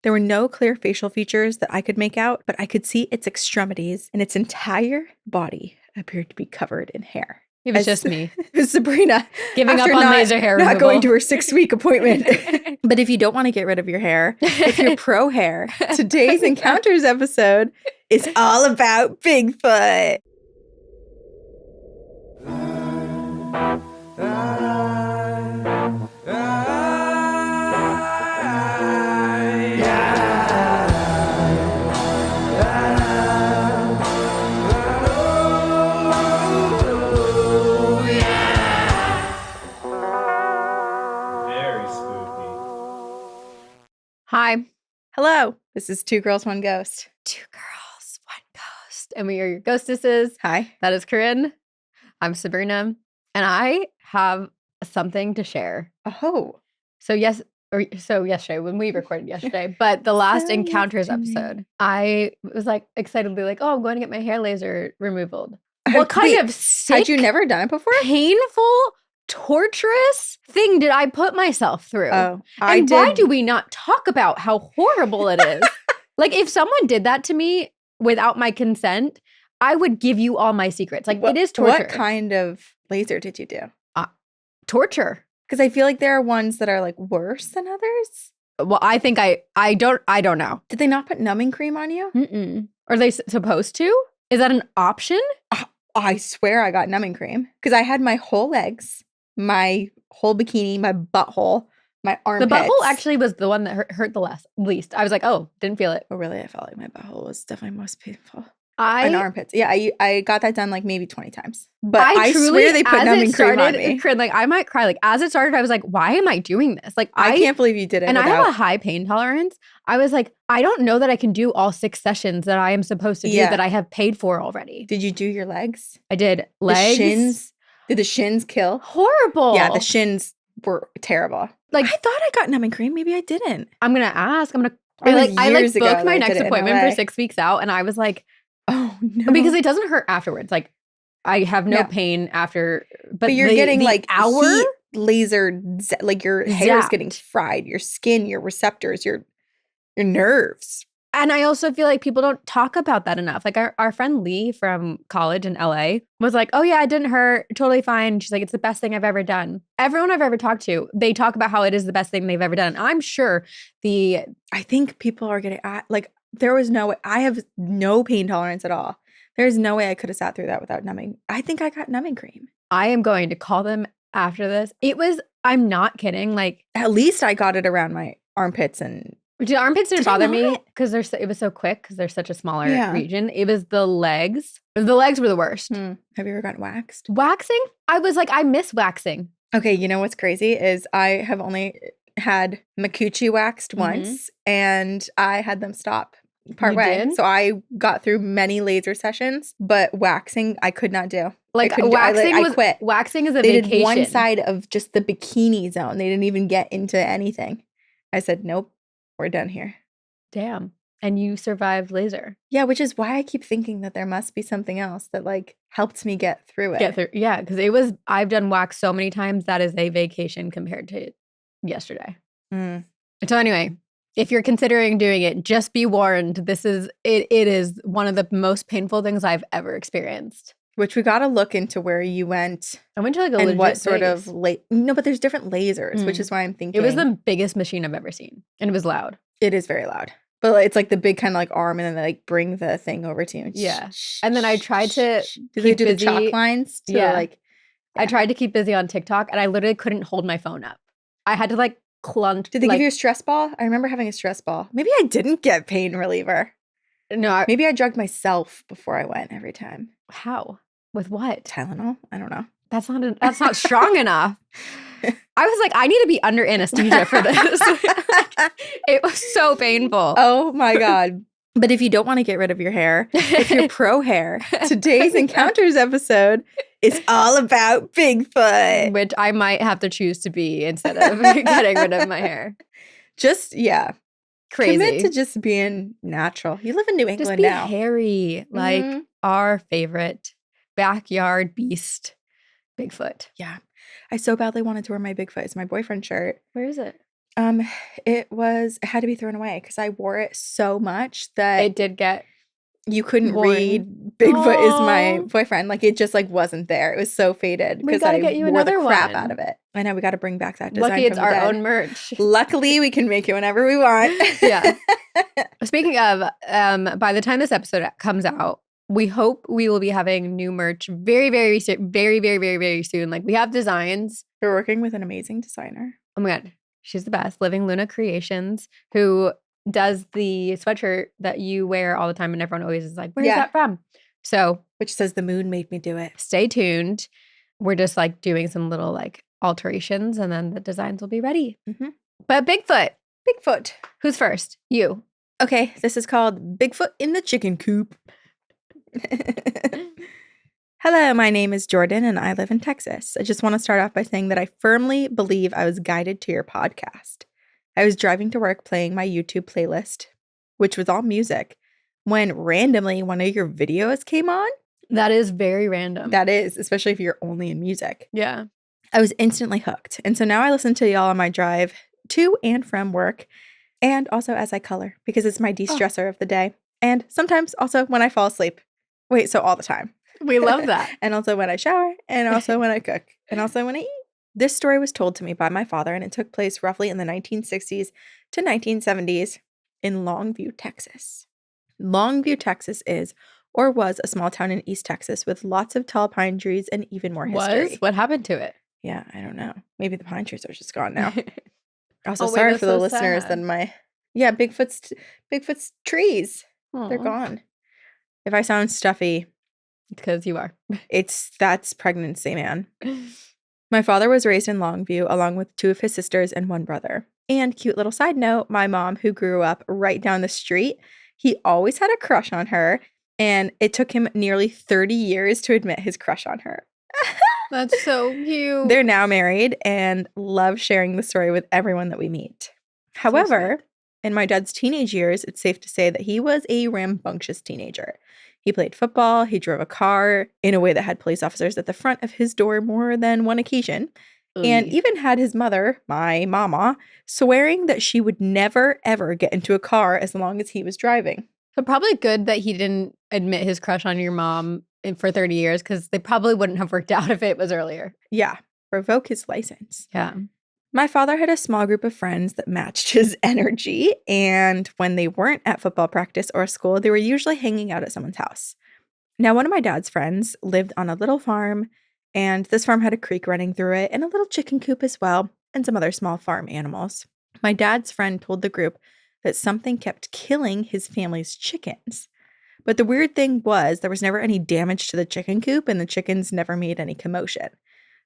There were no clear facial features that I could make out, but I could see its extremities, and its entire body appeared to be covered in hair. It was just me. It was Sabrina. Giving up on laser hair removal. Not going to her 6-week appointment. But if you don't want to get rid of your hair, if you're pro hair, today's Encounters episode is all about Bigfoot. Hi. Hello. This is Two Girls, One Ghost. Two girls, one ghost. And we are your ghostesses. Hi. That is Corinne. I'm Sabrina. And I have something to share. Oh. So yesterday, when we recorded yesterday, but the last Encounters episode, I was like excitedly like, oh, I'm going to get my hair laser removed. What kind of sick, had you never done it before? Painful, torturous thing did I put myself through? Oh, why do we not talk about how horrible it is? Like, if someone did that to me without my consent, I would give you all my secrets. Like, it is torture. What kind of laser did you do? Torture. Because I feel like there are ones that are like worse than others. Well, I think I don't know. Did they not put numbing cream on you? Mm-mm. Are they supposed to? Is that an option? I swear I got numbing cream because I had my whole legs, my whole bikini, my butthole, my armpits. The butthole actually was the one that hurt the least. I was like, oh, didn't feel it. Oh, really? I felt like my butthole was definitely most painful. And armpits. Yeah, I got that done like maybe 20 times. But I swear they put numbing cream on me. Like, I might cry. Like, as it started, I was like, why am I doing this? Like, I can't believe you did it. And I have a high pain tolerance. I was like, I don't know that I can do all 6 sessions that I am supposed to do that I have paid for already. Did you do your legs? I did legs. The shins? Did the shins kill? Horrible. Yeah, the shins were terrible. Like, I thought I got numbing cream. Maybe I didn't. I'm going to ask. I booked my next appointment for 6 weeks out, and I was like, oh no. Because it doesn't hurt afterwards. Like, I have no pain after. But you're getting like hour heat laser, like your hair is getting fried, your skin, your receptors, your nerves. And I also feel like people don't talk about that enough. Like, our friend Lee from college in LA was like, oh yeah, it didn't hurt. Totally fine. She's like, it's the best thing I've ever done. Everyone I've ever talked to, they talk about how it is the best thing they've ever done. I'm sure I think people are getting like, there was no way. I have no pain tolerance at all. There's no way I could have sat through that without numbing. I think I got numbing cream. I am going to call them after this. I'm not kidding. Like, at least I got it around my armpits and. The armpits didn't bother me because it was so quick because they're such a smaller region. It was the legs. The legs were the worst. Have you ever gotten waxed? Waxing? I was like, I miss waxing. Okay, you know what's crazy is I have only had my coochie waxed once, and I had them stop partway. So I got through many laser sessions, but waxing I could not do. Like, I quit. Waxing is a vacation. They did one side of just the bikini zone. They didn't even get into anything. I said, nope. We're done here. Damn. And you survived laser. Yeah, which is why I keep thinking that there must be something else that like helped me get through it. Yeah, because I've done wax so many times. That is a vacation compared to yesterday. So anyway, if you're considering doing it, just be warned. It is one of the most painful things I've ever experienced. Which we got to look into where you went. I went to like a and what sort place. of no, but there's different lasers, which is why I'm thinking it was the biggest machine I've ever seen, and it was loud. It is very loud, but it's like the big kind of like arm, and then they like bring the thing over to you. Yeah, and then I tried to. Do they do the chalk lines? I tried to keep busy on TikTok, and I literally couldn't hold my phone up. I had to like clunch. Did they give you a stress ball? I remember having a stress ball. Maybe I didn't get pain reliever. No, maybe I drugged myself before I went every time. How? With what? Tylenol? I don't know. That's not strong enough. I was like, I need to be under anesthesia for this. It was so painful. Oh my God. But if you don't want to get rid of your hair, if you're pro hair, today's Encounters episode is all about Bigfoot. Which I might have to choose to be instead of getting rid of my hair. Just, yeah. Crazy. Commit to just being natural. You live in New England just be now. Hairy, like our favorite backyard beast, Bigfoot. Yeah. I so badly wanted to wear my Bigfoot. It's my boyfriend's shirt. Where is it? It had to be thrown away because I wore it so much that It did get you couldn't worn. read Bigfoot is my boyfriend. Like, it just, like, wasn't there. It was so faded because I get you wore the another crap one. out of it. I know, we got to bring back that design. Lucky it's from the our dead. own merch. Luckily, we can make it whenever we want. Yeah. Speaking of, by the time this episode comes out, we hope we will be having new merch very, very soon. Like, we have designs. We're working with an amazing designer. Oh my God. She's the best. Living Luna Creations, who does the sweatshirt that you wear all the time and everyone always is like, where's that from? So, which says the moon made me do it. Stay tuned. We're just like doing some little like alterations and then the designs will be ready. Mm-hmm. But Bigfoot. Who's first? You. Okay, this is called Bigfoot in the Chicken Coop. Hello, my name is Jordan and I live in Texas. I just want to start off by saying that I firmly believe I was guided to your podcast. I was driving to work playing my YouTube playlist, which was all music, when randomly one of your videos came on. That is very random. That is, especially if you're only in music. Yeah. I was instantly hooked. And so now I listen to y'all on my drive to and from work, and also as I color, because it's my de-stressor of the day. And sometimes also when I fall asleep. Wait, so all the time. We love that. And also when I shower, and also when I cook, and also when I eat. This story was told to me by my father, and it took place roughly in the 1960s to 1970s in Longview, Texas. Longview, Texas is, or was, a small town in East Texas with lots of tall pine trees and even more history. What happened to it? Yeah, I don't know. Maybe the pine trees are just gone now. Also, wait, sorry for the so listeners sad. that Bigfoot's trees. Aww. They're gone. If I sound stuffy, because you are. That's pregnancy, man. My father was raised in Longview along with two of his sisters and one brother. And cute little side note, my mom, who grew up right down the street, he always had a crush on her, and it took him nearly 30 years to admit his crush on her. That's so cute. They're now married and love sharing the story with everyone that we meet. However, in my dad's teenage years, it's safe to say that he was a rambunctious teenager. He played football, he drove a car in a way that had police officers at the front of his door more than one occasion, and even had his mother, my mama, swearing that she would never, ever get into a car as long as he was driving. So probably good that he didn't admit his crush on your mom for 30 years, because they probably wouldn't have worked out if it was earlier. Yeah, revoke his license. Yeah. My father had a small group of friends that matched his energy, and when they weren't at football practice or school, they were usually hanging out at someone's house. Now, one of my dad's friends lived on a little farm, and this farm had a creek running through it and a little chicken coop as well, and some other small farm animals. My dad's friend told the group that something kept killing his family's chickens. But the weird thing was there was never any damage to the chicken coop, and the chickens never made any commotion.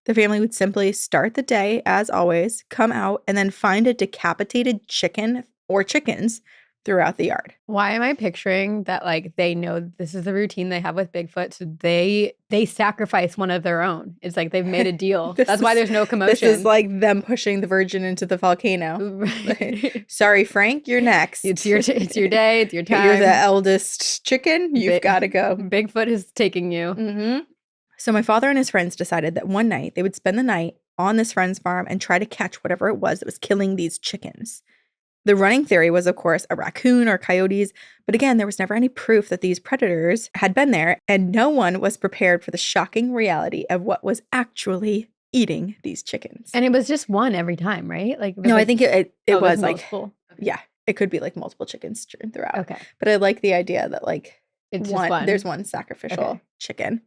The family would simply start the day, as always, come out, and then find a decapitated chicken or chickens throughout the yard. Why am I picturing that, like, they know this is the routine they have with Bigfoot, so they sacrifice one of their own? It's like they've made a deal. That's why there's no commotion. This is like them pushing the virgin into the volcano. Right. Sorry, Frank, you're next. It's your day. It's your time. You're the eldest chicken. You've got to go. Bigfoot is taking you. Mm-hmm. So my father and his friends decided that one night they would spend the night on this friend's farm and try to catch whatever it was that was killing these chickens. The running theory was, of course, a raccoon or coyotes, but again, there was never any proof that these predators had been there, and no one was prepared for the shocking reality of what was actually eating these chickens. And it was just one every time, right? Like, no, I think it was like multiple. Yeah, it could be like multiple chickens strewn throughout. Okay, but I like the idea that like it's one. There's one sacrificial chicken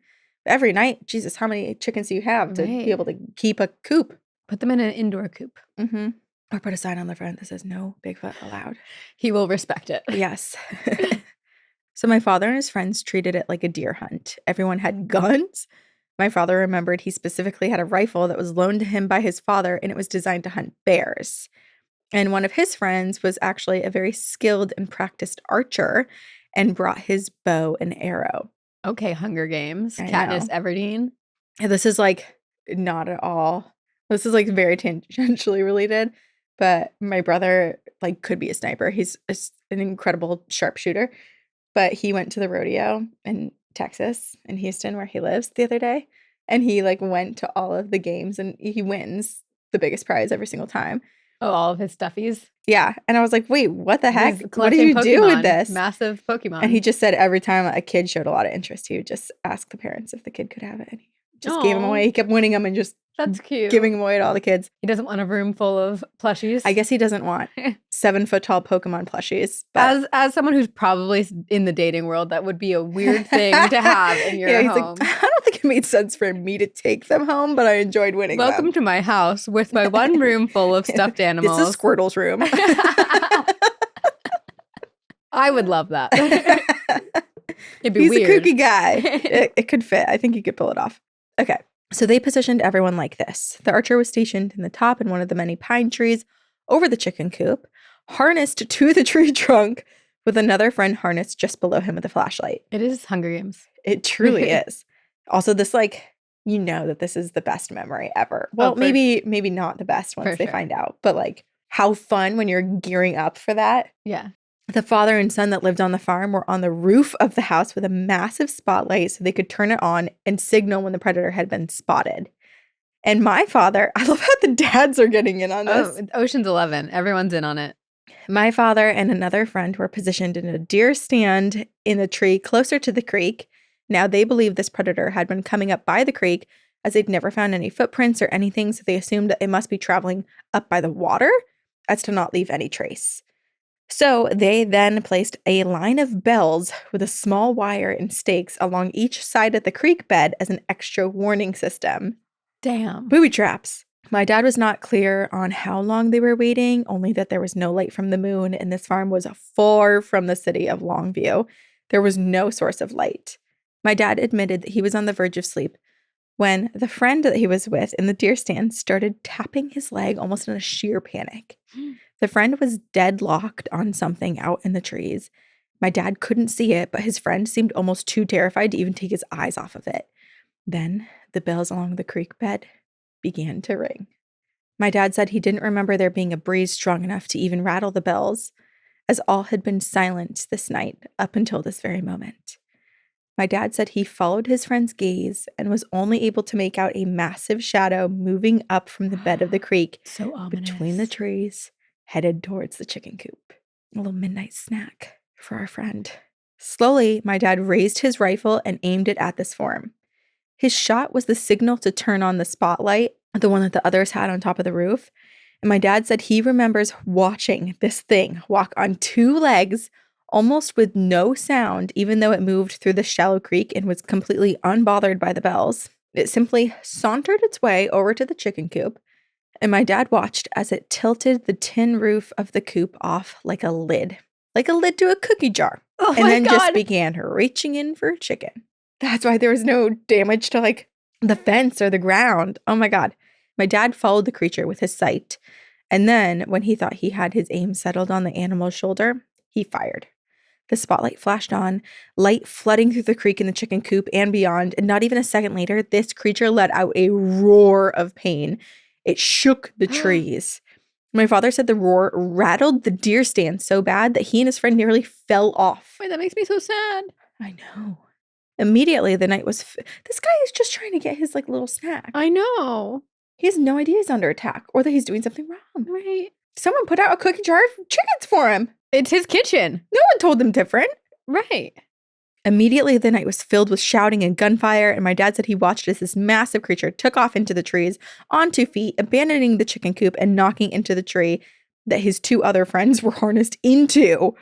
every night. Jesus, how many chickens do you have to be able to keep a coop? Put them in an indoor coop. Mm-hmm. Or put a sign on the front that says no Bigfoot allowed. He will respect it. Yes. So my father and his friends treated it like a deer hunt. Everyone had guns. My father remembered he specifically had a rifle that was loaned to him by his father, and it was designed to hunt bears. And one of his friends was actually a very skilled and practiced archer and brought his bow and arrow. Okay, Hunger Games. Katniss Everdeen. And this is like not at all. This is like very tangentially related. But my brother like could be a sniper. He's an incredible sharpshooter. But he went to the rodeo in Texas, in Houston, where he lives, the other day. And he like went to all of the games and he wins the biggest prize every single time. Oh, all of his stuffies? Yeah. And I was like, wait, what the heck? He's What do you do with Pokemon, this? massive Pokemon. And he just said every time a kid showed a lot of interest, he would just ask the parents if the kid could have it. And he just gave them away. He kept winning them and just That's cute. giving them away to all the kids. He doesn't want a room full of plushies. I guess he doesn't want 7-foot-tall Pokemon plushies. But as someone who's probably in the dating world, that would be a weird thing to have in your home. Like, I don't think it made sense for me to take them home, but I enjoyed winning them. Welcome to my house with my one room full of stuffed animals. This is Squirtle's room. I would love that. It'd be He's weird. a kooky guy. It could fit. I think he could pull it off. Okay. So they positioned everyone like this. The archer was stationed in the top in one of the many pine trees over the chicken coop, harnessed to the tree trunk with another friend harnessed just below him with a flashlight. It is Hunger Games. It truly is. Also, this you know that this is the best memory ever. Well, maybe not the best once they find out, but how fun when you're gearing up for that. Yeah. The father and son that lived on the farm were on the roof of the house with a massive spotlight so they could turn it on and signal when the predator had been spotted. And my father, I love how the dads are getting in on this. Oh, Ocean's 11. Everyone's in on it. My father and another friend were positioned in a deer stand in the tree closer to the creek. Now they believe this predator had been coming up by the creek as they'd never found any footprints or anything, so they assumed that it must be traveling up by the water as to not leave any trace. So they then placed a line of bells with a small wire and stakes along each side of the creek bed as an extra warning system. Damn. Booby traps. My dad was not clear on how long they were waiting, only that there was no light from the moon and this farm was far from the city of Longview. There was no source of light. My dad admitted that he was on the verge of sleep when the friend that he was with in the deer stand started tapping his leg almost in a sheer panic. The friend was deadlocked on something out in the trees. My dad couldn't see it, but his friend seemed almost too terrified to even take his eyes off of it. Then the bells along the creek bed began to ring. My dad said he didn't remember there being a breeze strong enough to even rattle the bells, as all had been silent this night up until this very moment. My dad said he followed his friend's gaze and was only able to make out a massive shadow moving up from the bed of the creek So ominous. Between the trees, headed towards the chicken coop. A little midnight snack for our friend. Slowly, my dad raised his rifle and aimed it at this form. His shot was the signal to turn on the spotlight, the one that the others had on top of the roof. And my dad said he remembers watching this thing walk on two legs, almost with no sound, even though it moved through the shallow creek and was completely unbothered by the bells. It simply sauntered its way over to the chicken coop, and my dad watched as it tilted the tin roof of the coop off like a lid to a cookie jar, and then just began reaching in for a chicken. That's why there was no damage to the fence or the ground. Oh my God. My dad followed the creature with his sight, and then when he thought he had his aim settled on the animal's shoulder, he fired. The spotlight flashed on, light flooding through the creek in the chicken coop and beyond, and not even a second later, this creature let out a roar of pain. It shook the trees. My father said the roar rattled the deer stand so bad that he and his friend nearly fell off. Wait, that makes me so sad. I know. Immediately, the night was... This guy is just trying to get his little snack. I know. He has no idea he's under attack or that he's doing something wrong. Right. Someone put out a cookie jar of chickens for him. It's his kitchen. No one told him different. Right. Immediately, the night was filled with shouting and gunfire, and my dad said he watched as this massive creature took off into the trees on 2 feet, abandoning the chicken coop and knocking into the tree that his two other friends were harnessed into.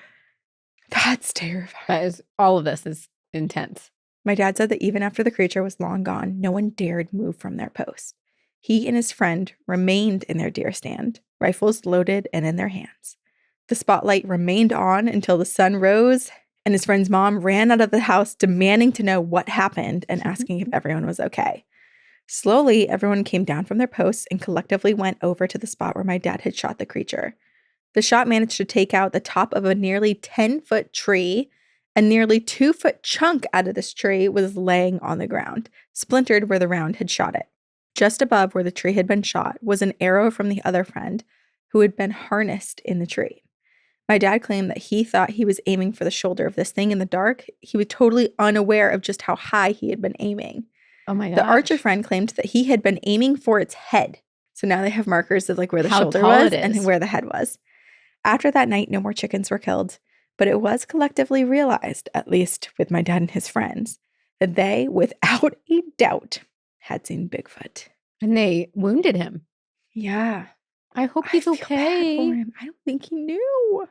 That's terrifying. All of this is intense. My dad said that even after the creature was long gone, no one dared move from their post. He and his friend remained in their deer stand, rifles loaded and in their hands. The spotlight remained on until the sun rose, and his friend's mom ran out of the house demanding to know what happened and asking if everyone was okay. Slowly, everyone came down from their posts and collectively went over to the spot where my dad had shot the creature. The shot managed to take out the top of a nearly 10-foot tree. A nearly 2-foot chunk out of this tree was laying on the ground, splintered where the round had shot it. Just above where the tree had been shot was an arrow from the other friend who had been harnessed in the tree. My dad claimed that he thought he was aiming for the shoulder of this thing in the dark. He was totally unaware of just how high he had been aiming. Oh my gosh. The archer friend claimed that he had been aiming for its head. So now they have markers of like where the How shoulder tall was it is. and where the head was. After that night, no more chickens were killed. But it was collectively realized, at least with my dad and his friends, that they, without a doubt, had seen Bigfoot. And they wounded him. Yeah. I hope he's feel bad okay. for him. I don't think he knew.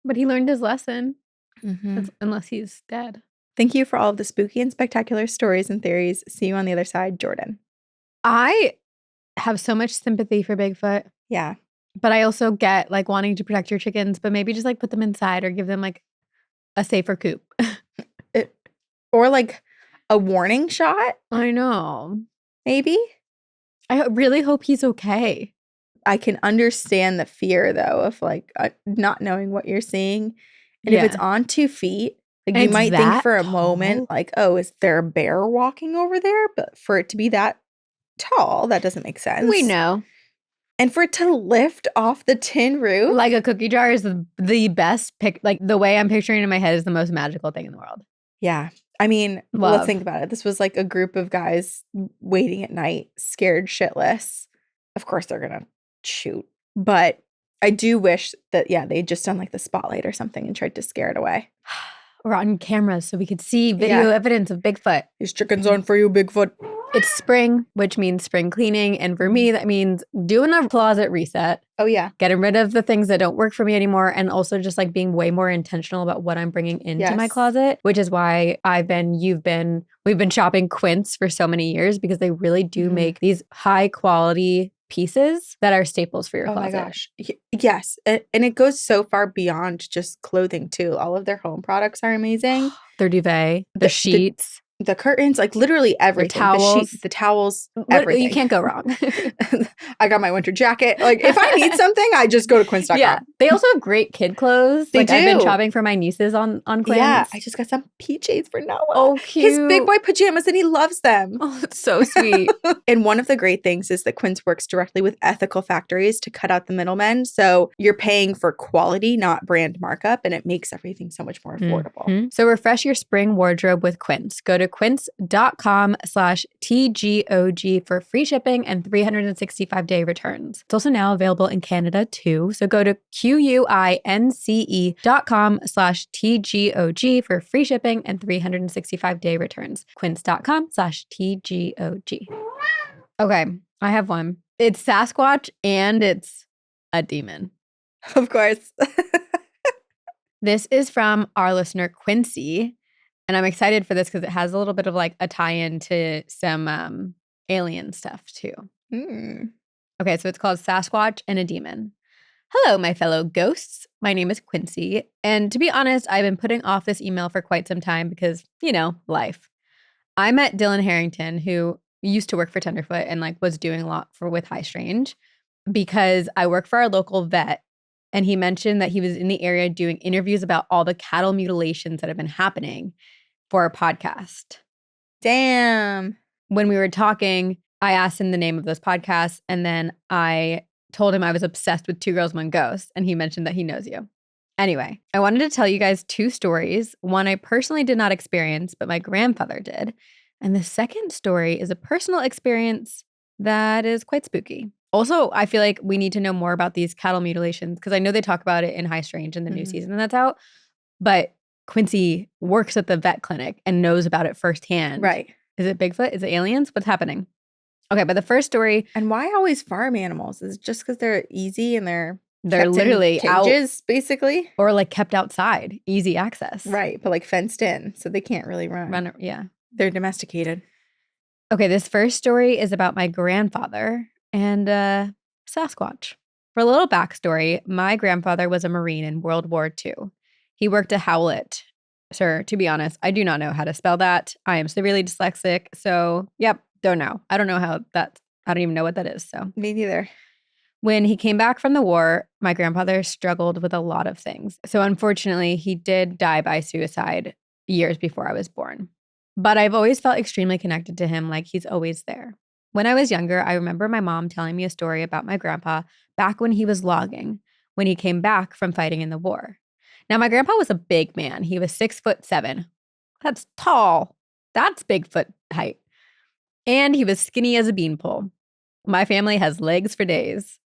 But he learned his lesson. Mm-hmm. Unless he's dead. Thank you for all of the spooky and spectacular stories and theories. See you on the other side, Jordan. I have so much sympathy for Bigfoot. Yeah. But I also get like wanting to protect your chickens, but maybe just like put them inside or give them like a safer coop. Or like a warning shot. I know. Maybe. I really hope he's okay. I can understand the fear though of like not knowing what you're seeing. And if it's on 2 feet, like you might think for a moment like, oh, is there a bear walking over there? But for it to be that tall, that doesn't make sense. We know. And for it to lift off the tin roof. Like a cookie jar is the best pick. Like the way I'm picturing it in my head is the most magical thing in the world. Yeah. I mean, let's think about it. This was like a group of guys waiting at night, scared shitless. Of course they're going to shoot. But I do wish that, they'd just done like the spotlight or something and tried to scare it away. Or on cameras so we could see video evidence of Bigfoot. These chickens on for you, Bigfoot. It's spring, which means spring cleaning. And for me, that means doing a closet reset. Oh, yeah. Getting rid of the things that don't work for me anymore. And also just like being way more intentional about what I'm bringing into my closet, which is why we've been shopping Quince for so many years because they really do make these high quality pieces that are staples for your closet. Oh my gosh. Yes. And it goes so far beyond just clothing too. All of their home products are amazing. Their duvet, the sheets. The curtains, like literally everything. The towels, everything. You can't go wrong. I got my winter jacket. Like if I need something, I just go to Quince.com. Yeah. They also have great kid clothes. I've been shopping for my nieces on Quince. Yeah. I just got some PJs for Noah. Oh, cute. His big boy pajamas and he loves them. Oh, it's so sweet. And one of the great things is that Quince works directly with ethical factories to cut out the middlemen. So you're paying for quality, not brand markup, and it makes everything so much more affordable. Mm-hmm. So refresh your spring wardrobe with Quince. Go to quince.com/TGOG for free shipping and 365-day returns. It's also now available in Canada too. So go to QUINCE.com/TGOG for free shipping and 365-day returns. Quince.com/TGOG. Okay, I have one. It's Sasquatch and it's a demon. Of course. This is from our listener, Quincy. And I'm excited for this because it has a little bit of like a tie-in to some alien stuff too. Okay, so it's called Sasquatch and a Demon. Hello, my fellow ghosts. My name is Quincy. And to be honest, I've been putting off this email for quite some time because, life. I met Dylan Harrington, who used to work for Tenderfoot and like was doing a lot with High Strange because I work for our local vet. And he mentioned that he was in the area doing interviews about all the cattle mutilations that have been happening for a podcast. Damn. When we were talking, I asked him the name of those podcasts, and then I told him I was obsessed with Two Girls, One Ghost, and he mentioned that he knows you. Anyway, I wanted to tell you guys 2 stories. One I personally did not experience, but my grandfather did. And the second story is a personal experience that is quite spooky. Also, I feel like we need to know more about these cattle mutilations because I know they talk about it in High Strange in the new season that's out. But Quincy works at the vet clinic and knows about it firsthand. Right. Is it Bigfoot? Is it aliens? What's happening? Okay, but the first story. And why always farm animals? Is it just because they're easy and they're literally cages, basically? Or like kept outside, easy access. Right, but like fenced in, so they can't really run. Yeah. They're domesticated. Okay, this first story is about my grandfather and Sasquatch. For a little backstory, my grandfather was a Marine in World War II. He worked a howlet. Sir, to be honest, I do not know how to spell that. I am severely dyslexic, so don't know. I don't even know what that is. So me neither. When he came back from the war, my grandfather struggled with a lot of things. So unfortunately, he did die by suicide years before I was born. But I've always felt extremely connected to him, like he's always there. When I was younger, I remember my mom telling me a story about my grandpa back when he was logging, when he came back from fighting in the war. Now, my grandpa was a big man. He was 6'7". That's tall. That's Bigfoot height. And he was skinny as a beanpole. My family has legs for days.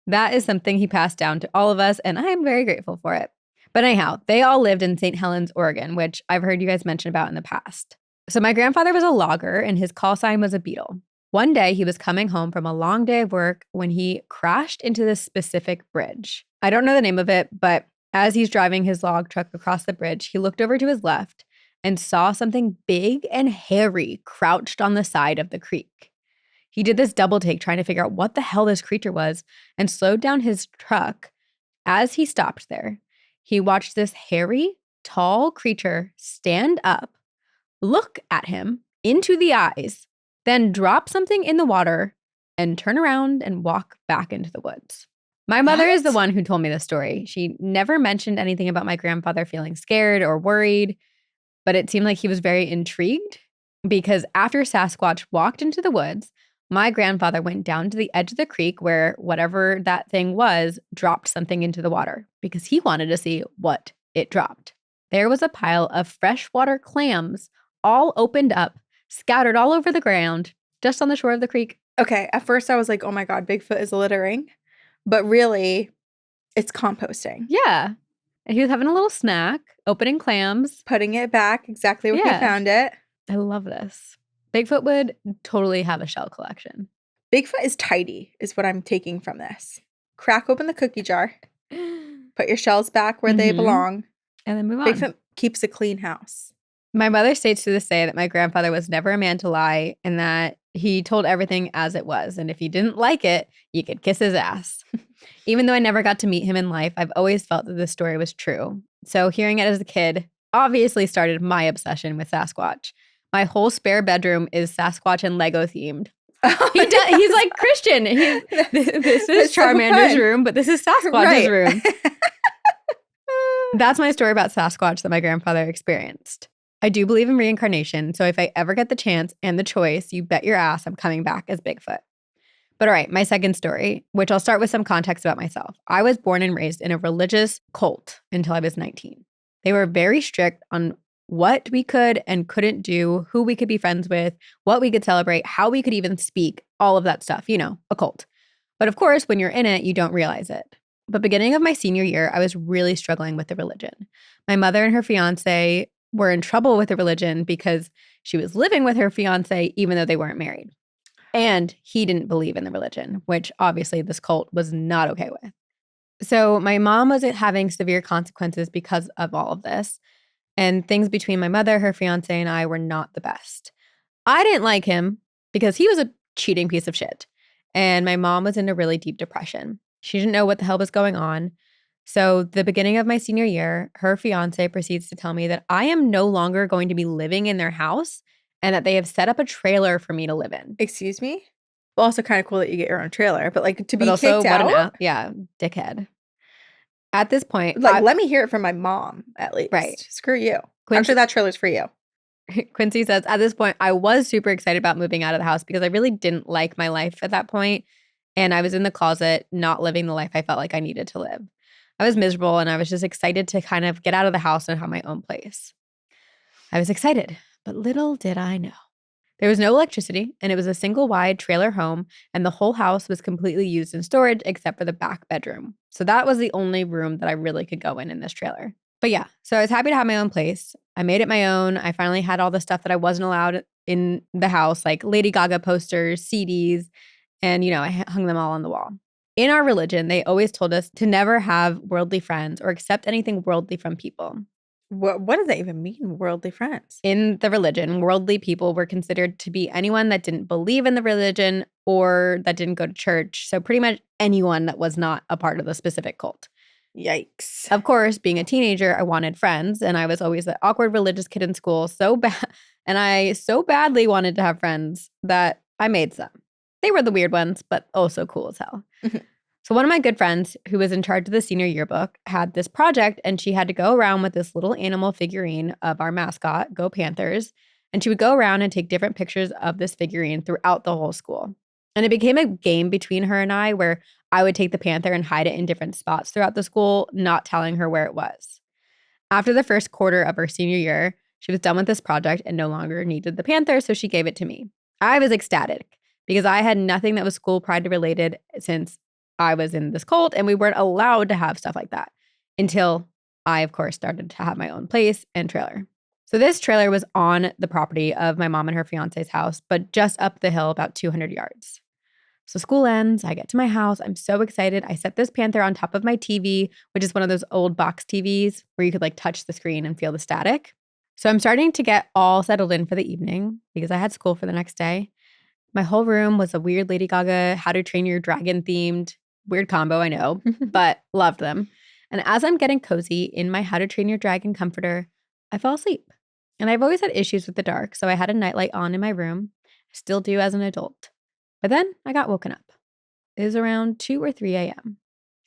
That is something he passed down to all of us, and I am very grateful for it. But anyhow, they all lived in St. Helens, Oregon, which I've heard you guys mention about in the past. So my grandfather was a logger, and his call sign was a beetle. One day, he was coming home from a long day of work when he crashed into this specific bridge. I don't know the name of it, but as he's driving his log truck across the bridge, he looked over to his left and saw something big and hairy crouched on the side of the creek. He did this double take trying to figure out what the hell this creature was and slowed down his truck. As he stopped there, he watched this hairy, tall creature stand up, look at him into the eyes, then drop something in the water and turn around and walk back into the woods. My mother is the one who told me this story. She never mentioned anything about my grandfather feeling scared or worried, but it seemed like he was very intrigued because after Sasquatch walked into the woods, my grandfather went down to the edge of the creek where whatever that thing was dropped something into the water because he wanted to see what it dropped. There was a pile of freshwater clams all opened up, scattered all over the ground, just on the shore of the creek. Okay, at first I was like, oh my God, Bigfoot is littering. But really, it's composting. Yeah. And he was having a little snack, opening clams. Putting it back exactly where he found it. I love this. Bigfoot would totally have a shell collection. Bigfoot is tidy, is what I'm taking from this. Crack open the cookie jar. Put your shells back where they belong. And then move on. Bigfoot keeps a clean house. My mother states to this day that my grandfather was never a man to lie and that he told everything as it was. And if you didn't like it, you could kiss his ass. Even though I never got to meet him in life, I've always felt that this story was true. So hearing it as a kid obviously started my obsession with Sasquatch. My whole spare bedroom is Sasquatch and Lego themed. He's like Christian. This is Charmander's room, but this is Sasquatch's room. That's my story about Sasquatch that my grandfather experienced. I do believe in reincarnation, so if I ever get the chance and the choice, you bet your ass I'm coming back as Bigfoot. But all right, my second story, which I'll start with some context about myself. I was born and raised in a religious cult until I was 19. They were very strict on what we could and couldn't do, who we could be friends with, what we could celebrate, how we could even speak, all of that stuff, a cult. But of course, when you're in it, you don't realize it. But beginning of my senior year, I was really struggling with the religion. My mother and her fiance were in trouble with the religion because she was living with her fiance even though they weren't married. And he didn't believe in the religion, which obviously this cult was not okay with. So my mom was having severe consequences because of all of this. And things between my mother, her fiance, and I were not the best. I didn't like him because he was a cheating piece of shit. And my mom was in a really deep depression. She didn't know what the hell was going on. So the beginning of my senior year, her fiance proceeds to tell me that I am no longer going to be living in their house and that they have set up a trailer for me to live in. Excuse me? Well, also kind of cool that you get your own trailer, but like to be also, kicked out? Dickhead. At this point, let me hear it from my mom at least. Right. Screw you. Actually, that trailer's for you. Quincy says, at this point, I was super excited about moving out of the house because I really didn't like my life at that point. And I was in the closet, not living the life I felt like I needed to live. I was miserable and I was just excited to kind of get out of the house and have my own place. I was excited, but little did I know. There was no electricity and it was a single wide trailer home and the whole house was completely used in storage except for the back bedroom. So that was the only room that I really could go in this trailer. But yeah, so I was happy to have my own place. I made it my own. I finally had all the stuff that I wasn't allowed in the house, like Lady Gaga posters, CDs, and I hung them all on the wall. In our religion, they always told us to never have worldly friends or accept anything worldly from people. What does that even mean, worldly friends? In the religion, worldly people were considered to be anyone that didn't believe in the religion or that didn't go to church. So pretty much anyone that was not a part of the specific cult. Yikes. Of course, being a teenager, I wanted friends. And I was always the awkward religious kid in school so bad. And I so badly wanted to have friends that I made some. They were the weird ones, but also cool as hell. So one of my good friends who was in charge of the senior yearbook had this project and she had to go around with this little animal figurine of our mascot, Go Panthers. And she would go around and take different pictures of this figurine throughout the whole school. And it became a game between her and I where I would take the panther and hide it in different spots throughout the school, not telling her where it was. After the first quarter of her senior year, she was done with this project and no longer needed the panther, so she gave it to me. I was ecstatic. because I had nothing that was school pride related since I was in this cult, and we weren't allowed to have stuff like that until I, of course, started to have my own place and trailer. So this trailer was on the property of my mom and her fiance's house, but just up the hill about 200 yards. So school ends, I get to my house, I'm so excited. I set this panther on top of my TV, which is one of those old box TVs where you could like touch the screen and feel the static. So I'm starting to get all settled in for the evening because I had school for the next day. My whole room was a weird Lady Gaga, How to Train Your Dragon themed, weird combo, I know, but loved them. And as I'm getting cozy in my How to Train Your Dragon comforter, I fell asleep. And I've always had issues with the dark, so I had a nightlight on in my room. I still do as an adult. But then I got woken up. It was around 2 or 3 a.m.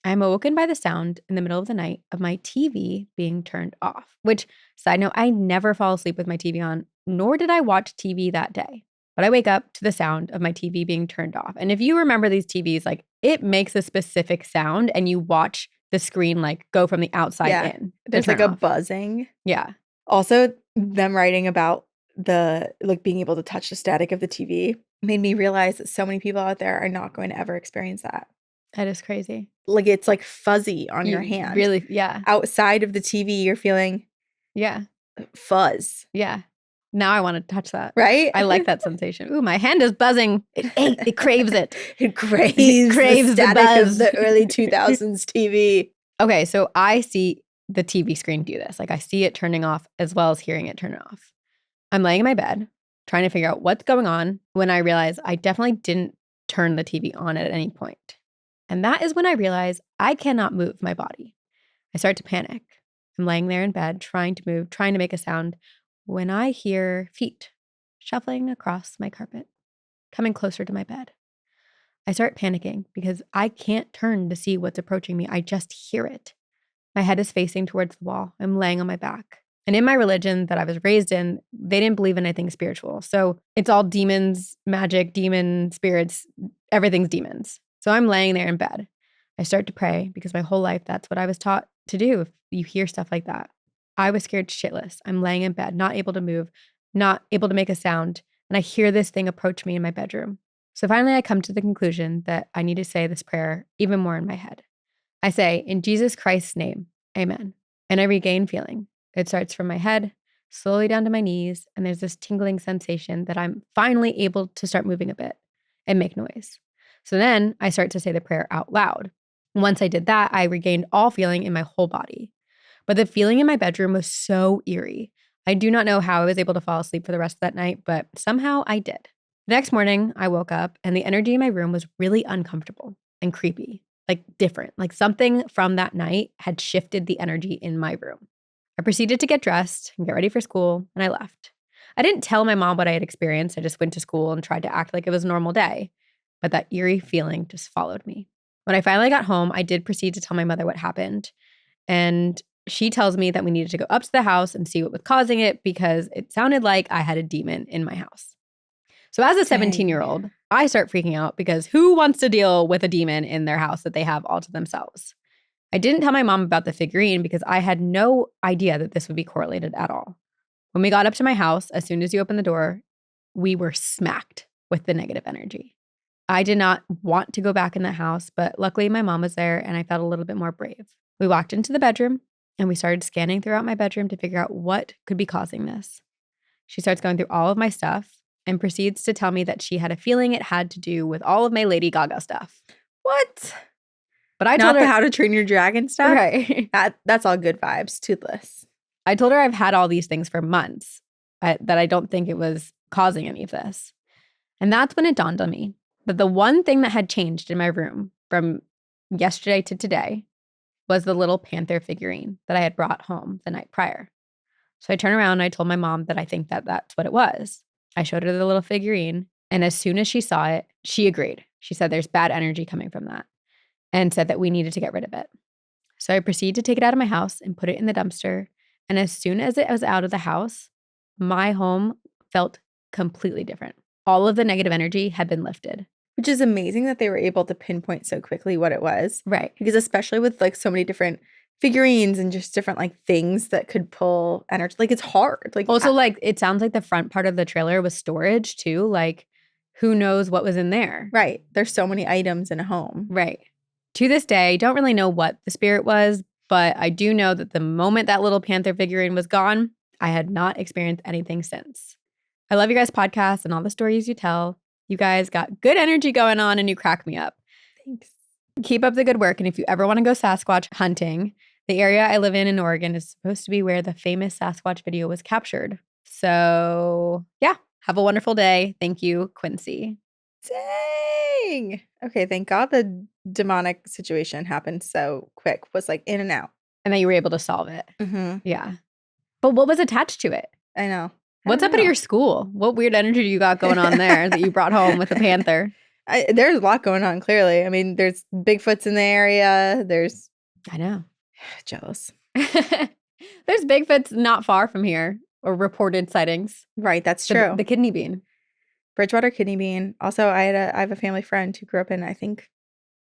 I'm awoken by the sound in the middle of the night of my TV being turned off, which, side note, I never fall asleep with my TV on, nor did I watch TV that day. But I wake up to the sound of my TV being turned off. And if you remember these TVs, like it makes a specific sound and you watch the screen like go from the outside in. There's like a buzzing. Yeah. Also, them writing about the like being able to touch the static of the TV made me realize that so many people out there are not going to ever experience that. That is crazy. Like it's like fuzzy on your hand. Really, yeah. Outside of the TV, you're feeling fuzz. Yeah. Now I want to touch that. Right? I like that sensation. Ooh, my hand is buzzing. It craves it. It craves the static buzz of the early 2000s TV. Okay, so I see the TV screen do this. Like I see it turning off as well as hearing it turn off. I'm laying in my bed trying to figure out what's going on when I realize I definitely didn't turn the TV on at any point. And that is when I realize I cannot move my body. I start to panic. I'm laying there in bed trying to move, trying to make a sound when I hear feet shuffling across my carpet, coming closer to my bed. I start panicking because I can't turn to see what's approaching me. I just hear it. My head is facing towards the wall. I'm laying on my back. And in my religion that I was raised in, they didn't believe in anything spiritual. So it's all demons, magic, demon spirits, everything's demons. So I'm laying there in bed. I start to pray because my whole life, that's what I was taught to do if you hear stuff like that. I was scared shitless. I'm laying in bed, not able to move, not able to make a sound. And I hear this thing approach me in my bedroom. So finally, I come to the conclusion that I need to say this prayer even more in my head. I say, in Jesus Christ's name, amen. And I regain feeling. It starts from my head, slowly down to my knees, and there's this tingling sensation that I'm finally able to start moving a bit and make noise. So then I start to say the prayer out loud. Once I did that, I regained all feeling in my whole body. But the feeling in my bedroom was so eerie. I do not know how I was able to fall asleep for the rest of that night, but somehow I did. The next morning, I woke up and the energy in my room was really uncomfortable and creepy, like different, like something from that night had shifted the energy in my room. I proceeded to get dressed and get ready for school, and I left. I didn't tell my mom what I had experienced. I just went to school and tried to act like it was a normal day, but that eerie feeling just followed me. When I finally got home, I did proceed to tell my mother what happened, and she tells me that we needed to go up to the house and see what was causing it because it sounded like I had a demon in my house. So as a 17-year-old, I start freaking out because who wants to deal with a demon in their house that they have all to themselves? I didn't tell my mom about the figurine because I had no idea that this would be correlated at all. When we got up to my house, as soon as you opened the door, we were smacked with the negative energy. I did not want to go back in the house, but luckily my mom was there and I felt a little bit more brave. We walked into the bedroom and we started scanning throughout my bedroom to figure out what could be causing this. She starts going through all of my stuff and proceeds to tell me that she had a feeling it had to do with all of my Lady Gaga stuff. What? But I told told her her How to Train Your Dragon stuff. Right. That's all good vibes. Toothless. I told her I've had all these things for months, that I don't think it was causing any of this. And that's when it dawned on me that the one thing that had changed in my room from yesterday to today was the little panther figurine that I had brought home the night prior. So I turned around and I told my mom that I think that that's what it was. I showed her the little figurine, and as soon as she saw it, she agreed. She said there's bad energy coming from that and said that we needed to get rid of it. So I proceeded to take it out of my house and put it in the dumpster. And as soon as it was out of the house, my home felt completely different. All of the negative energy had been lifted. Which is amazing that they were able to pinpoint so quickly what it was. Right. Because especially with like so many different figurines and just different like things that could pull energy. Like it's hard. Like also, like it sounds like the front part of the trailer was storage too. Like who knows what was in there? Right. There's so many items in a home. Right. To this day, I don't really know what the spirit was, but I do know that the moment that little panther figurine was gone, I had not experienced anything since. I love you guys' podcast and all the stories you tell. You guys got good energy going on and you crack me up. Thanks. Keep up the good work. And if you ever want to go Sasquatch hunting, the area I live in Oregon is supposed to be where the famous Sasquatch video was captured. So yeah, have a wonderful day. Thank you, Quincy. Dang. Okay, thank God the demonic situation happened so quick. Was like in and out. And that you were able to solve it. Mm-hmm. Yeah. But what was attached to it? I know. What's up at your school? What weird energy you got going on there that you brought home with the panther? There's a lot going on, clearly. I mean, there's Bigfoots in the area. I know. Jealous. There's Bigfoots not far from here, or reported sightings. Right, that's true. The kidney bean. Bridgewater kidney bean. Also, I have a family friend who grew up in, I think,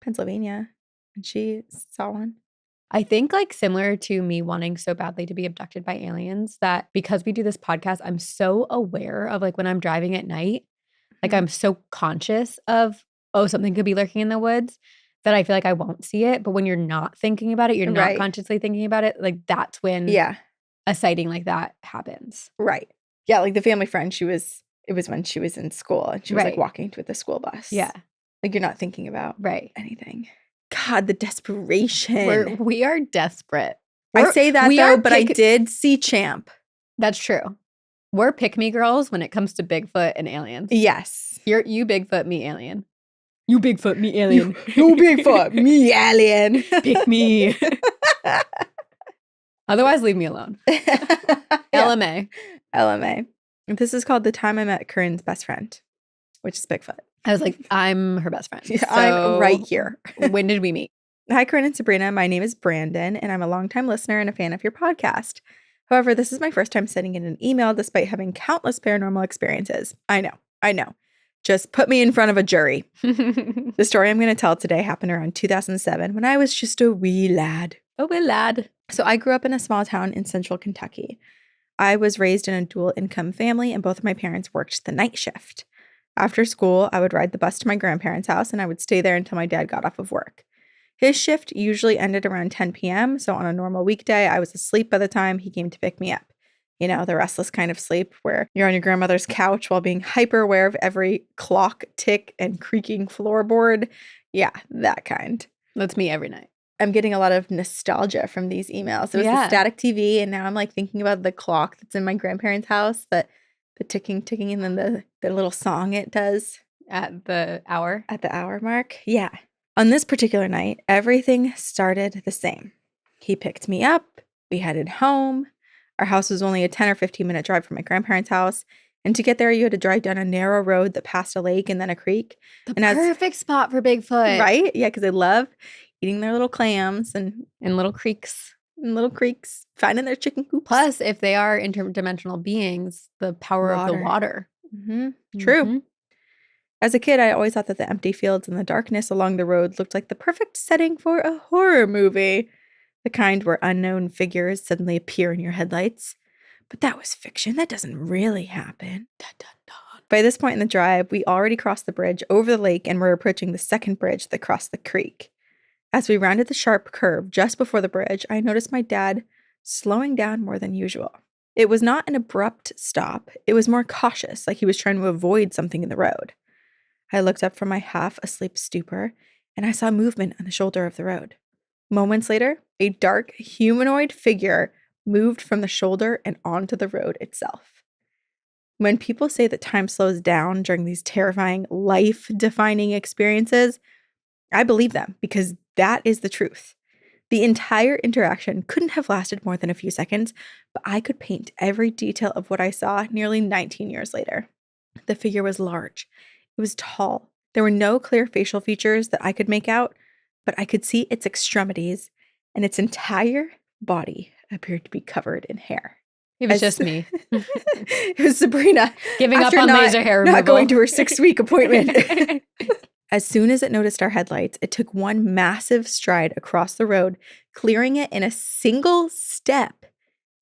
Pennsylvania, and she saw one. I think like similar to me wanting so badly to be abducted by aliens that because we do this podcast, I'm so aware of like when I'm driving at night, like I'm so conscious of, oh, something could be lurking in the woods that I feel like I won't see it. But when you're not thinking about it, you're not consciously thinking about it. Like that's when a sighting like that happens. Right. Yeah. Like the family friend, it was when she was in school and she was like walking with the school bus. Yeah. Like you're not thinking about anything. God, the desperation. We are desperate. I say that though, but I did see Champ. That's true. We're pick-me girls when it comes to Bigfoot and aliens. Yes. You Bigfoot, me alien. You Bigfoot, me alien. You Bigfoot, me alien. Pick me. Otherwise, leave me alone. LMA. LMA. This is called The Time I Met Corinne's Best Friend, which is Bigfoot. I was like, I'm her best friend. Yeah, so I'm right here. When did we meet? Hi, Corinne and Sabrina. My name is Brandon, and I'm a longtime listener and a fan of your podcast. However, this is my first time sending in an email despite having countless paranormal experiences. I know. Just put me in front of a jury. The story I'm going to tell today happened around 2007 when I was just a wee lad. A wee lad. So I grew up in a small town in central Kentucky. I was raised in a dual income family, and both of my parents worked the night shift. After school, I would ride the bus to my grandparents' house, and I would stay there until my dad got off of work. His shift usually ended around 10 p.m., so on a normal weekday, I was asleep by the time he came to pick me up. You know, the restless kind of sleep where you're on your grandmother's couch while being hyper aware of every clock tick and creaking floorboard. Yeah, that kind. That's me every night. I'm getting a lot of nostalgia from these emails. It was the static TV, and now I'm like thinking about the clock that's in my grandparents' house, the ticking, and then the little song it does. At the hour? At the hour mark. Yeah. On this particular night, everything started the same. He picked me up. We headed home. Our house was only a 10 or 15 minute drive from my grandparents' house. And to get there, you had to drive down a narrow road that passed a lake and then a creek. The perfect spot for Bigfoot. Right? Yeah, because they love eating their little clams and little creeks. Finding their chicken coops. Plus, if they are interdimensional beings, the power of the water. Mm-hmm. True. Mm-hmm. As a kid, I always thought that the empty fields and the darkness along the road looked like the perfect setting for a horror movie. The kind where unknown figures suddenly appear in your headlights. But that was fiction. That doesn't really happen. Dun, dun, dun. By this point in the drive, we already crossed the bridge over the lake and were approaching the second bridge that crossed the creek. As we rounded the sharp curve just before the bridge, I noticed my dad slowing down more than usual. It was not an abrupt stop. It was more cautious, like he was trying to avoid something in the road. I looked up from my half-asleep stupor, and I saw movement on the shoulder of the road. Moments later, a dark humanoid figure moved from the shoulder and onto the road itself. When people say that time slows down during these terrifying, life-defining experiences, I believe them because that is the truth. The entire interaction couldn't have lasted more than a few seconds, but I could paint every detail of what I saw nearly 19 years later. The figure was large. It was tall. There were no clear facial features that I could make out, but I could see its extremities, and its entire body appeared to be covered in hair. It was just me. It was Sabrina. Giving up on laser hair removal. Not going to her 6-week appointment. As soon as it noticed our headlights, it took one massive stride across the road, clearing it in a single step,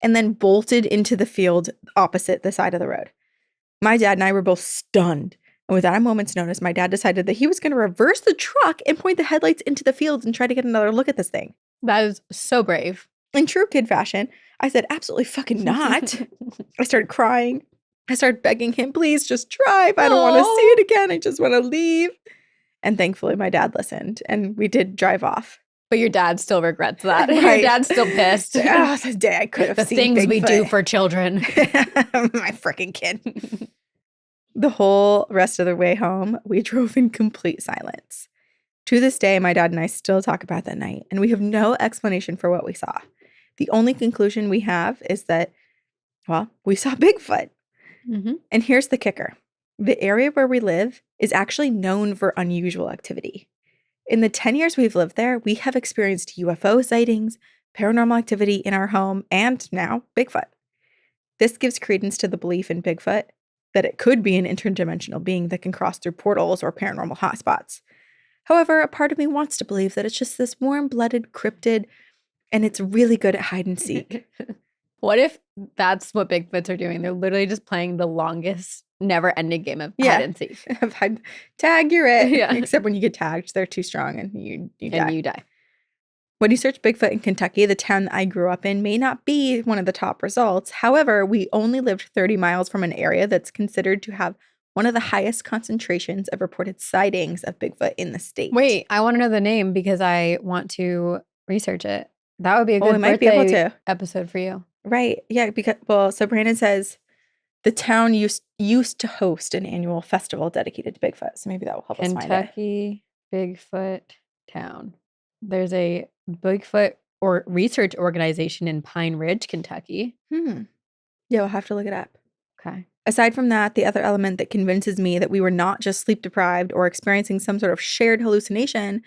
and then bolted into the field opposite the side of the road. My dad and I were both stunned. And without a moment's notice, my dad decided that he was going to reverse the truck and point the headlights into the fields and try to get another look at this thing. That is so brave. In true kid fashion, I said, absolutely fucking not. I started crying. I started begging him, please just drive. I don't want to see it again. I just want to leave. And thankfully, my dad listened and we did drive off. But your dad still regrets that. Right. Your dad's still pissed. Oh, the day I could have seen things Bigfoot. we do for children. My freaking kid. The whole rest of the way home, we drove in complete silence. To this day, my dad and I still talk about that night, and we have no explanation for what we saw. The only conclusion we have is that, well, we saw Bigfoot. Mm-hmm. And here's the kicker. The area where we live is actually known for unusual activity. In the 10 years we've lived there, we have experienced UFO sightings, paranormal activity in our home, and now Bigfoot. This gives credence to the belief in Bigfoot that it could be an interdimensional being that can cross through portals or paranormal hotspots. However, a part of me wants to believe that it's just this warm-blooded cryptid and it's really good at hide and seek. What if that's what Bigfoots are doing? They're literally just playing the longest, never-ending game of hide and seek. Tag, you're it. Yeah. Except when you get tagged, they're too strong and you die. And you die. When you search Bigfoot in Kentucky, the town that I grew up in may not be one of the top results. However, we only lived 30 miles from an area that's considered to have one of the highest concentrations of reported sightings of Bigfoot in the state. Wait, I want to know the name because I want to research it. That would be a good we might be able to. Episode for you. Right. Yeah. So Brandon says the town used to host an annual festival dedicated to Bigfoot. So maybe that will help us find it. Kentucky Bigfoot town. There's a Bigfoot or research organization in Pine Ridge, Kentucky. Yeah, we'll have to look it up. Okay. Aside from that, the other element that convinces me that we were not just sleep deprived or experiencing some sort of shared hallucination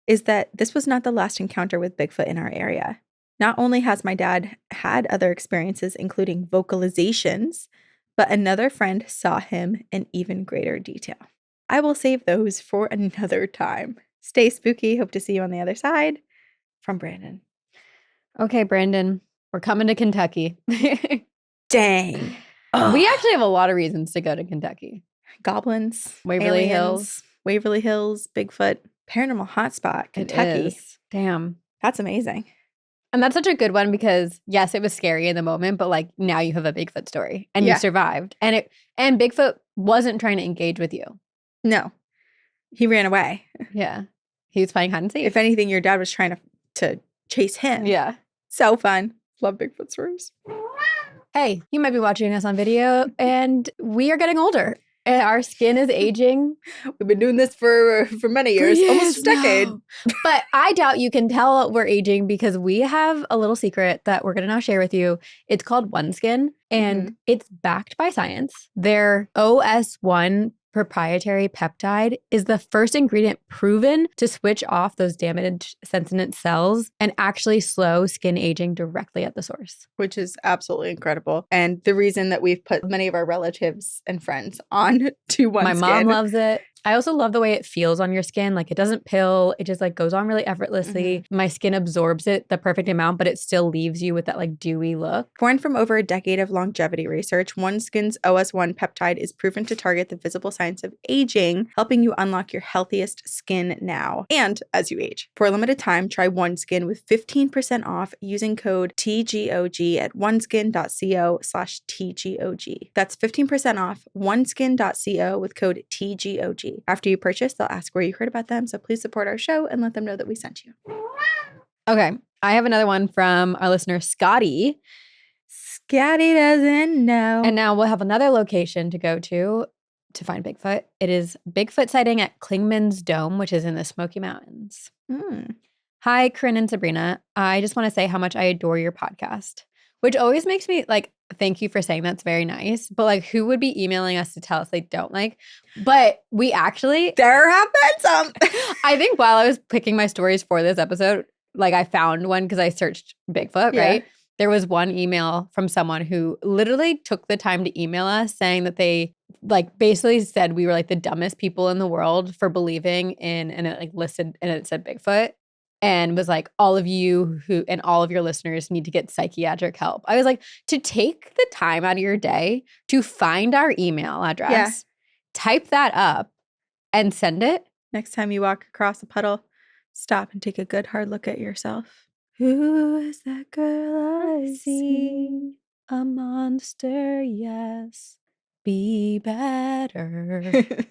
is that this was not the last encounter with Bigfoot in our area. Not only has my dad had other experiences, including vocalizations, but another friend saw him in even greater detail. I will save those for another time. Stay spooky. Hope to see you on the other side. From Brandon. Okay, Brandon, we're coming to Kentucky. Dang. We actually have a lot of reasons to go to Kentucky. Goblins, Waverly Hills, Bigfoot, paranormal hotspot, Kentucky. Damn. That's amazing. And that's such a good one because, yes, it was scary in the moment, but like now you have a Bigfoot story and you survived. And Bigfoot wasn't trying to engage with you. No. He ran away. Yeah. He was playing hide and seek. If anything, your dad was trying to chase him. Yeah. So fun. Love Bigfoot stories. Hey, you might be watching us on video and we are getting older. And our skin is aging. We've been doing this for many years, almost a decade. No. But I doubt you can tell we're aging because we have a little secret that we're going to now share with you. It's called OneSkin and it's backed by science. Their OS1 proprietary peptide is the first ingredient proven to switch off those damaged sentient cells and actually slow skin aging directly at the source. Which is absolutely incredible. And the reason that we've put many of our relatives and friends on to OneSkin. My mom loves it. I also love the way it feels on your skin. Like it doesn't pill. It just like goes on really effortlessly. My skin absorbs it the perfect amount, but it still leaves you with that like dewy look. Born from over a decade of longevity research, OneSkin's OS1 peptide is proven to target the visible signs of aging, helping you unlock your healthiest skin now and as you age. For a limited time, try OneSkin with 15% off using code TGOG at oneskin.co/TGOG. That's 15% off oneskin.co with code TGOG. After you purchase, they'll ask where you heard about them, so please support our show and let them know that we sent you. Okay, I have another one from our listener, Scotty. Scotty doesn't know. And now we'll have another location to go to find Bigfoot. It is Bigfoot sighting at Clingman's Dome, which is in the Smoky Mountains. Hi, Corinne and Sabrina. I just want to say how much I adore your podcast, which always makes me like, thank you for saying that's very nice. But like, who would be emailing us to tell us they don't like? But we actually— there have been some. I think while I was picking my stories for this episode, like I found one because I searched Bigfoot, right? There was one email from someone who literally took the time to email us saying that they like basically said we were like the dumbest people in the world for believing in, and it like listed and it said Bigfoot. And was like, all of you who and all of your listeners need to get psychiatric help. I was like, to take the time out of your day to find our email address type that up and send it. Next time you walk across a puddle, stop and take a good hard look at yourself. Who is that girl I see? A monster, yes. Be better.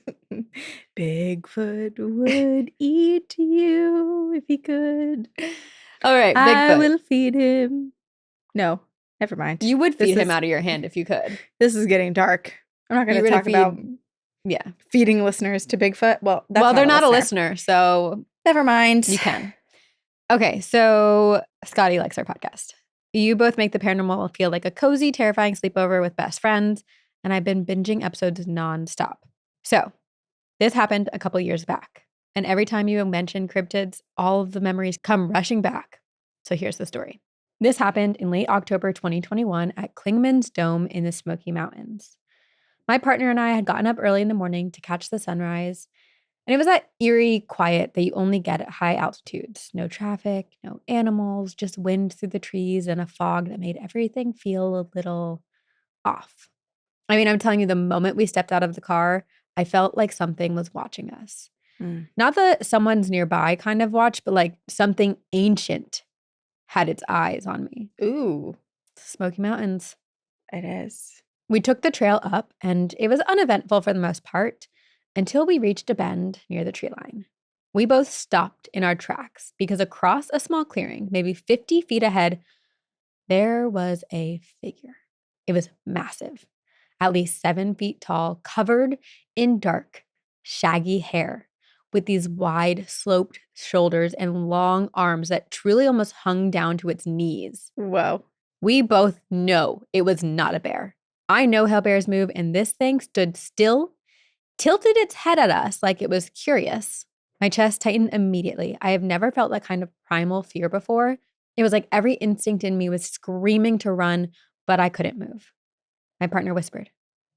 Bigfoot would eat you if he could. All right, Bigfoot. I will feed him. No, never mind. You would feed him out of your hand if you could. This is getting dark. I'm not going to talk about feeding listeners to Bigfoot. Well, they're not a listener, so never mind. You can. Okay, so Scotty likes our podcast. You both make the paranormal feel like a cozy, terrifying sleepover with best friends, and I've been binging episodes nonstop. So this happened a couple years back, and every time you mention cryptids, all of the memories come rushing back. So here's the story. This happened in late October 2021 at Clingman's Dome in the Smoky Mountains. My partner and I had gotten up early in the morning to catch the sunrise, and it was that eerie quiet that you only get at high altitudes. No traffic, no animals, just wind through the trees and a fog that made everything feel a little off. I mean, I'm telling you, the moment we stepped out of the car, I felt like something was watching us. Not that someone's nearby kind of watch, but like something ancient had its eyes on me. Ooh. Smoky Mountains. It is. We took the trail up, and it was uneventful for the most part until we reached a bend near the tree line. We both stopped in our tracks because across a small clearing, maybe 50 feet ahead, there was a figure. It was massive, at least 7 feet tall, covered in dark, shaggy hair, with these wide, sloped shoulders and long arms that truly almost hung down to its knees. Whoa. We both know it was not a bear. I know how bears move, and this thing stood still, tilted its head at us like it was curious. My chest tightened immediately. I have never felt that kind of primal fear before. It was like every instinct in me was screaming to run, but I couldn't move. My partner whispered,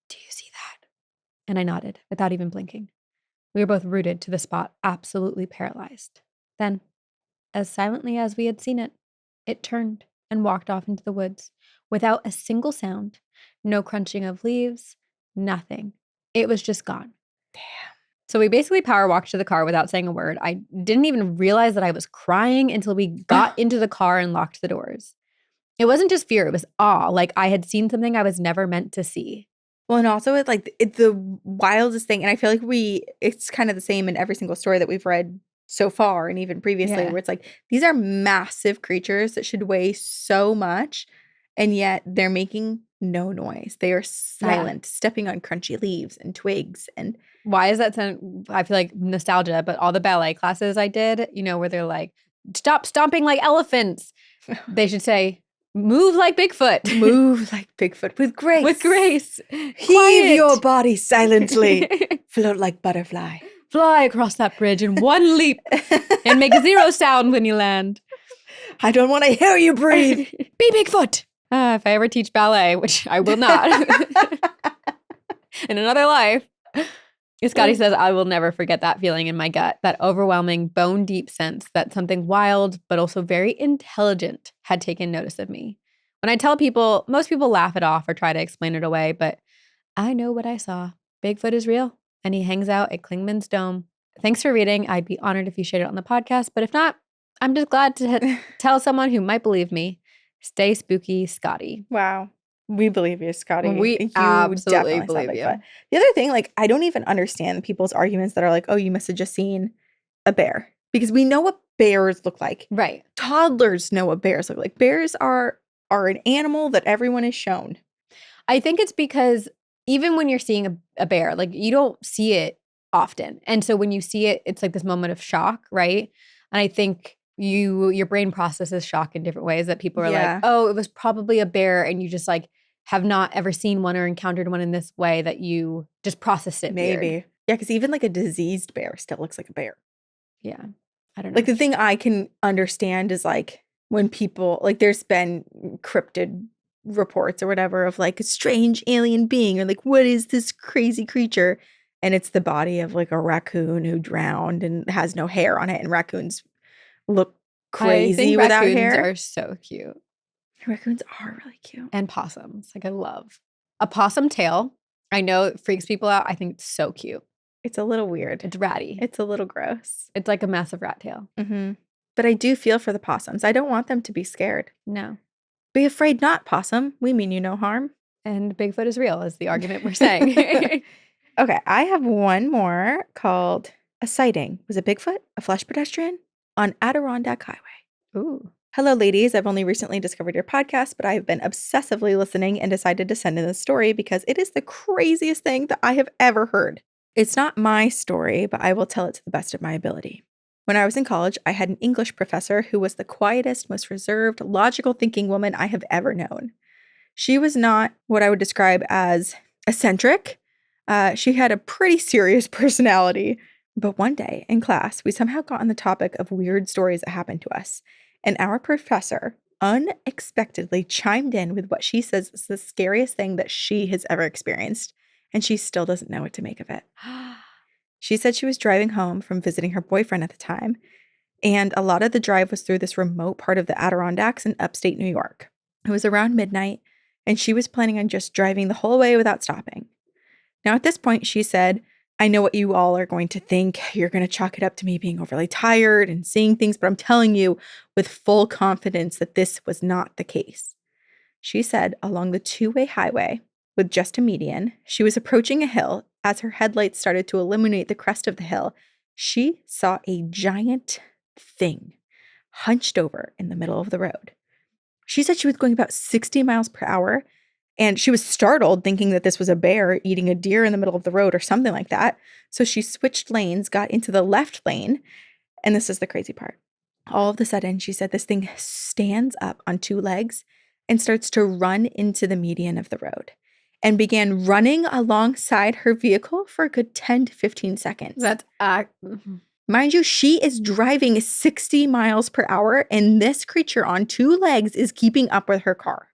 "Do you see that?" And I nodded without even blinking. We were both rooted to the spot, absolutely paralyzed. Then, as silently as we had seen it, it turned and walked off into the woods without a single sound, no crunching of leaves, nothing. It was just gone. Damn. So we basically power walked to the car without saying a word. I didn't even realize that I was crying until we got into the car and locked the doors. It wasn't just fear, it was awe, like I had seen something I was never meant to see. Well, and also it's the wildest thing, and I feel like it's kind of the same in every single story that we've read so far and even previously, where it's like, these are massive creatures that should weigh so much, and yet they're making no noise. They are silent, stepping on crunchy leaves and twigs. And why is that sound? I feel like nostalgia, but all the ballet classes I did, where they're like, stop stomping like elephants. They should say, move like Bigfoot. Move like Bigfoot with grace. With grace. Heave your body silently. Float like butterfly. Fly across that bridge in one leap and make 0 sound when you land. I don't want to hear you breathe. Be Bigfoot. If I ever teach ballet, which I will not, in another life, Scotty says I will never forget that feeling in my gut, that overwhelming, bone-deep sense that something wild but also very intelligent had taken notice of me. When I tell people, most people laugh it off or try to explain it away, but I know what I saw. Bigfoot is real, and he hangs out at Clingman's Dome. Thanks for reading. I'd be honored if you shared it on the podcast, but if not, I'm just glad to tell someone who might believe me. Stay spooky, Scotty. Wow. We believe you, Scotty. We absolutely believe you. The other thing, I don't even understand people's arguments that are like, oh, you must have just seen a bear. Because we know what bears look like. Right. Toddlers know what bears look like. Bears are an animal that everyone is shown. I think it's because even when you're seeing a bear, you don't see it often. And so when you see it, it's like this moment of shock, right? And I think your brain processes shock in different ways, that people are like, oh, it was probably a bear, and you just have not ever seen one or encountered one in this way, that you just process it maybe weird. Yeah, because even a diseased bear still looks like a bear. Yeah, I don't know. The thing I can understand is when people there's been cryptid reports or whatever of a strange alien being, or what is this crazy creature, and it's the body of a raccoon who drowned and has no hair on it, and raccoons look crazy without hair. Raccoons are so cute. Raccoons are really cute. And possums. I love a possum tail I know it freaks people out. I think it's so cute. It's a little weird. It's ratty. It's a little gross. It's like a massive rat tail. Mm-hmm. But I do feel for the possums. I don't want them to be scared. No. Be afraid not, possum. We mean you no harm. And Bigfoot is real is the argument we're saying. Okay, I have one more called A Sighting. Was it Bigfoot, a flesh pedestrian, on Adirondack Highway? Ooh. Hello, ladies. I've only recently discovered your podcast, but I have been obsessively listening and decided to send in this story because it is the craziest thing that I have ever heard. It's not my story, but I will tell it to the best of my ability. When I was in college, I had an English professor who was the quietest, most reserved, logical thinking woman I have ever known. She was not what I would describe as eccentric. She had a pretty serious personality. But one day in class, we somehow got on the topic of weird stories that happened to us. And our professor unexpectedly chimed in with what she says is the scariest thing that she has ever experienced. And she still doesn't know what to make of it. She said she was driving home from visiting her boyfriend at the time. And a lot of the drive was through this remote part of the Adirondacks in upstate New York. It was around midnight, and she was planning on just driving the whole way without stopping. Now, at this point, she said, I know what you all are going to think. You're going to chalk it up to me being overly tired and seeing things, but I'm telling you with full confidence that this was not the case. She said along the two-way highway with just a median, she was approaching a hill. As her headlights started to illuminate the crest of the hill, she saw a giant thing hunched over in the middle of the road. She said she was going about 60 miles per hour. And she was startled thinking that this was a bear eating a deer in the middle of the road or something like that. So she switched lanes, got into the left lane. And this is the crazy part. All of a sudden, she said this thing stands up on two legs and starts to run into the median of the road and began running alongside her vehicle for a good 10 to 15 seconds. That's Mind you, she is driving 60 miles per hour and this creature on two legs is keeping up with her car.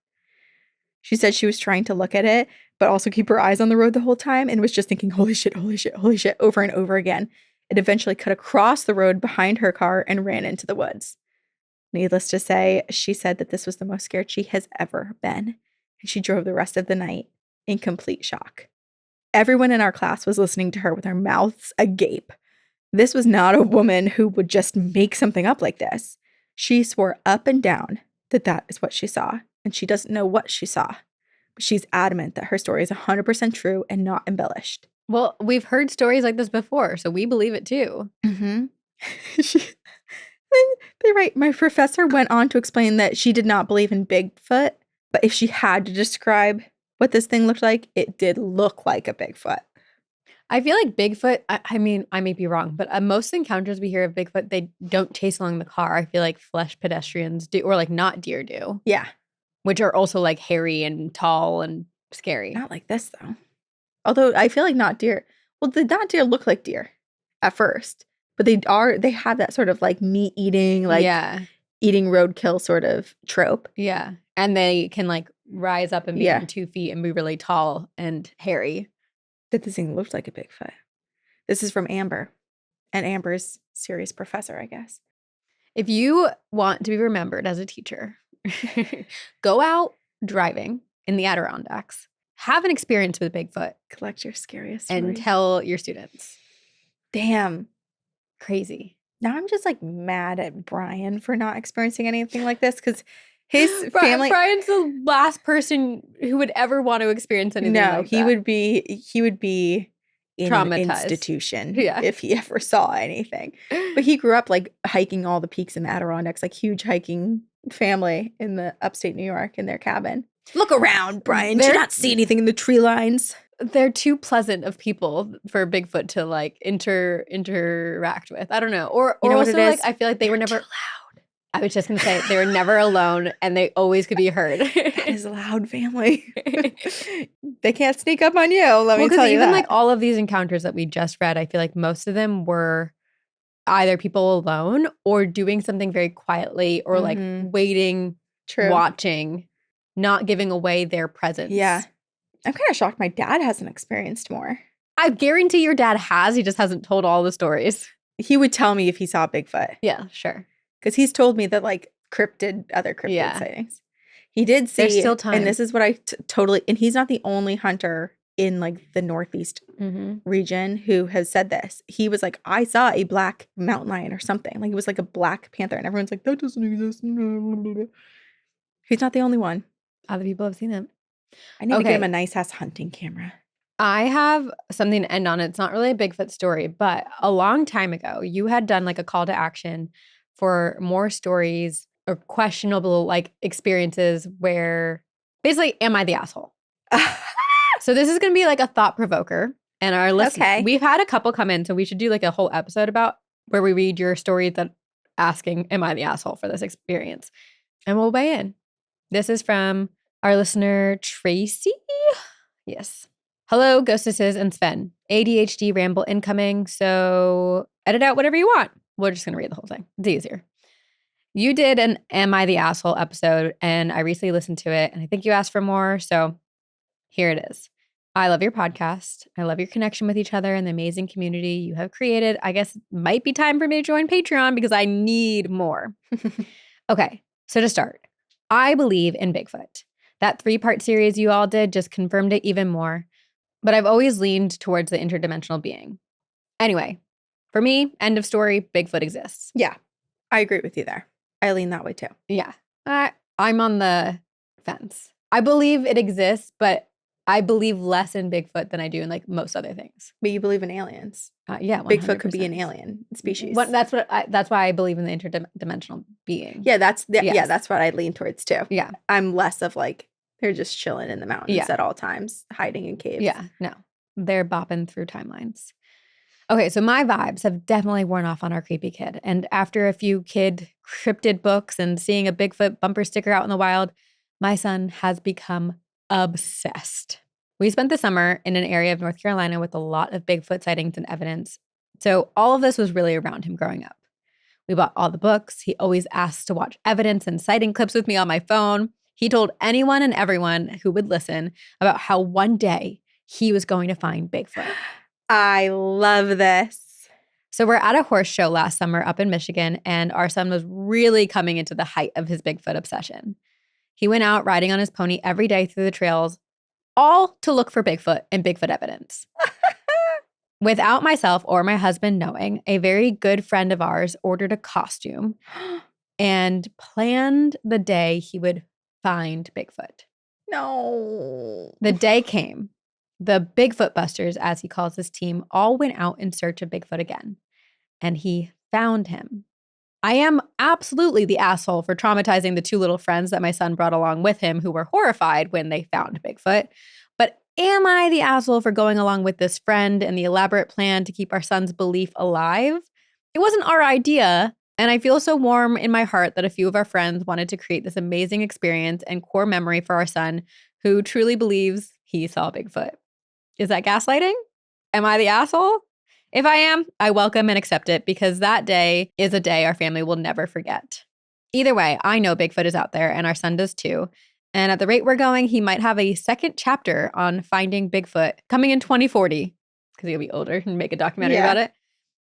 She said she was trying to look at it, but also keep her eyes on the road the whole time and was just thinking, holy shit, holy shit, holy shit, over and over again. It eventually cut across the road behind her car and ran into the woods. Needless to say, she said that this was the most scared she has ever been. And she drove the rest of the night in complete shock. Everyone in our class was listening to her with their mouths agape. This was not a woman who would just make something up like this. She swore up and down that that is what she saw. And she doesn't know what she saw. But she's adamant that her story is 100% true and not embellished. Well, we've heard stories like this before, so we believe it too. Mm-hmm. They're right. My professor went on to explain that she did not believe in Bigfoot, but if she had to describe what this thing looked like, it did look like a Bigfoot. I feel like Bigfoot, I mean, I may be wrong, but most encounters we hear of Bigfoot, they don't chase along the car. I feel like flesh pedestrians do, or like not deer do. Yeah. Which are also like hairy and tall and scary. Not like this, though. Although I feel like not deer. Well, the not deer look like deer at first, but they have that sort of like meat eating, like eating roadkill sort of trope. Yeah. And they can like rise up and be on 2 feet and be really tall and hairy. That this thing looked like a Bigfoot. This is from Amber. And Amber's serious professor, I guess. If you want to be remembered as a teacher, go out driving in the Adirondacks, have an experience with Bigfoot, collect your scariest and stories. Tell your students. Damn. Crazy. Now I'm just like mad at Brian for not experiencing anything like this because his family. Brian's the last person who would ever want to experience anything like that. No, he would be in an institution if he ever saw anything. But he grew up like hiking all the peaks in the Adirondacks, like huge hiking family in the upstate New York in their cabin. Look around, Brian. Did you not see anything in the tree lines? They're too pleasant of people for Bigfoot to like interact with. I don't know. Or you know also what it is? Like I feel like they were never too loud. I was just gonna say they were never alone and they always could be heard. That is a loud family. They can't sneak up on you. Let me tell you even that. Like all of these encounters that we just read, I feel like most of them were either people alone or doing something very quietly or like waiting, watching, not giving away their presence. Yeah. I'm kind of shocked my dad hasn't experienced more. I guarantee your dad has. He just hasn't told all the stories. He would tell me if he saw Bigfoot. Yeah, sure. Because he's told me that like other cryptid sightings. He did see. There's still time. And this is what I totally, and he's not the only hunter in like the Northeast region who has said this. He was like, I saw a black mountain lion or something. Like it was like a black panther. And everyone's like, that doesn't exist. He's not the only one. Other people have seen it. I need to get him a nice ass hunting camera. I have something to end on. It's not really a Bigfoot story, but a long time ago, you had done like a call to action for more stories or questionable like experiences where basically, am I the asshole? So this is going to be like a thought provoker. And our listeners, we've had a couple come in, so we should do like a whole episode about where we read your story that asking, am I the asshole for this experience? And we'll weigh in. This is from our listener, Tracy. Yes. Hello, Ghostesses and Sven. ADHD ramble incoming, so edit out whatever you want. We're just going to read the whole thing. It's easier. You did an Am I the Asshole episode, and I recently listened to it, and I think you asked for more, so here it is. I love your podcast. I love your connection with each other and the amazing community you have created. I guess it might be time for me to join Patreon because I need more. Okay, so to start, I believe in Bigfoot. That 3-part series you all did just confirmed it even more. But I've always leaned towards the interdimensional being. Anyway, for me, end of story, Bigfoot exists. Yeah, I agree with you there. I lean that way too. Yeah. I'm on the fence. I believe it exists, but I believe less in Bigfoot than I do in like most other things. But you believe in aliens. Yeah, 100%. Bigfoot could be an alien species. That's why I believe in the interdimensional being. Yeah, that's what I lean towards too. Yeah. I'm less of like, they're just chilling in the mountains at all times, hiding in caves. Yeah, no. They're bopping through timelines. Okay, so my vibes have definitely worn off on our creepy kid. And after a few kid cryptid books and seeing a Bigfoot bumper sticker out in the wild, my son has become obsessed. We spent the summer in an area of North Carolina with a lot of Bigfoot sightings and evidence. So all of this was really around him growing up. We bought all the books. He always asked to watch evidence and sighting clips with me on my phone. He told anyone and everyone who would listen about how one day he was going to find Bigfoot. I love this. So we're at a horse show last summer up in Michigan, and our son was really coming into the height of his Bigfoot obsession. He went out riding on his pony every day through the trails, all to look for Bigfoot and Bigfoot evidence. Without myself or my husband knowing, a very good friend of ours ordered a costume and planned the day he would find Bigfoot. No. The day came. The Bigfoot busters, as he calls his team, all went out in search of Bigfoot again. And he found him. I am absolutely the asshole for traumatizing the 2 little friends that my son brought along with him who were horrified when they found Bigfoot. But am I the asshole for going along with this friend and the elaborate plan to keep our son's belief alive? It wasn't our idea. And I feel so warm in my heart that a few of our friends wanted to create this amazing experience and core memory for our son who truly believes he saw Bigfoot. Is that gaslighting? Am I the asshole? If I am, I welcome and accept it because that day is a day our family will never forget. Either way, I know Bigfoot is out there and our son does too. And at the rate we're going, he might have a second chapter on finding Bigfoot coming in 2040 because he'll be older and make a documentary about it.